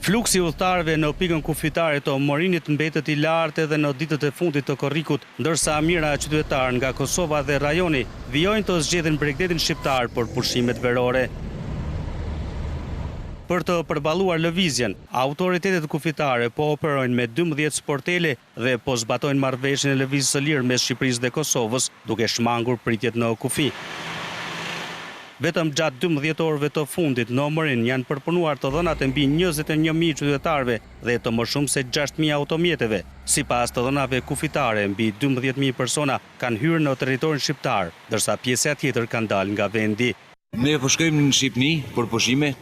Fluksi udhëtarëve në pikën kufitare të Morinit mbetet i lartë edhe në ditët e fundit të korrikut, ndërsa mijëra qytetarë nga Kosova dhe rajoni vijojnë të zgjedhin Bregdetin shqiptar për pushimet verore. Për të përballuar lëvizjen, autoritetet kufitare po operojnë me 12 sportele dhe po zbatojnë marrëveshjen e lëvizjes së lirë mes Shqipërisë dhe Kosovës, duke shmangur pritjet në kufi. Vetëm gjatë 12 orëve të fundit në Morin janë përpunuar të dhënat e mbi 21.000 qytetarëve dhe të më shumë se 6.000 automjeteve. Sipas të dhënave kufitare, mbi 12.000 persona kanë hyrë në territorin shqiptar, ndërsa pjesa tjetër kanë dalë nga vendi. Ne po shkojmë në Shqipëni për pushime,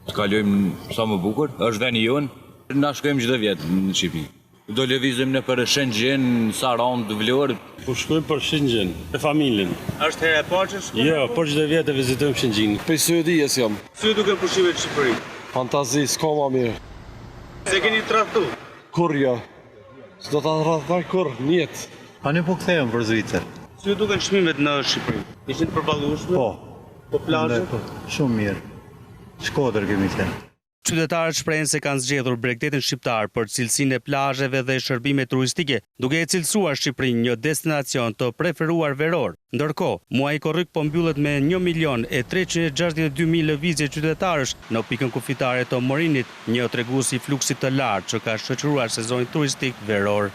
të kalojmë sa më bukur, është veni jonë, na shkojmë çdo vit në Shqipëni. Do lëvizim në për Shëngjin, Sarand, Vlorë. Po shkojmë për Shëngjin, me familjen. Është hera e parë që shkojmë? Jo, por çdo vit e vizitojmë Shëngjin. Për Suedias jam. Si duken pushimet në Shqipëri? Fantazi, s'ka më mirë. Se keni tradhtu? Kur jo. S'do ta rradhaj kur, njet. Ne po kthehemi për Zvicër. Si duken çmimet në Shqipëri? Ishin të përballueshme? Po. Po plazhe? Shumë mirë. Shkodër kemi thënë. Qytetarët shprehen se kanë zgjedhur Bregdetin shqiptar për cilësinë e plazheve dhe shërbime turistike, duke e cilësuar Shqipërinë një destinacion të preferuar veror. Ndërkohë, muaji korrik po mbyllet me 1.362.000 lëvizje qytetarësh në pikën kufitare të Morinit, një tregues i fluksit të lartë që ka shoqëruar sezonin turistik veror.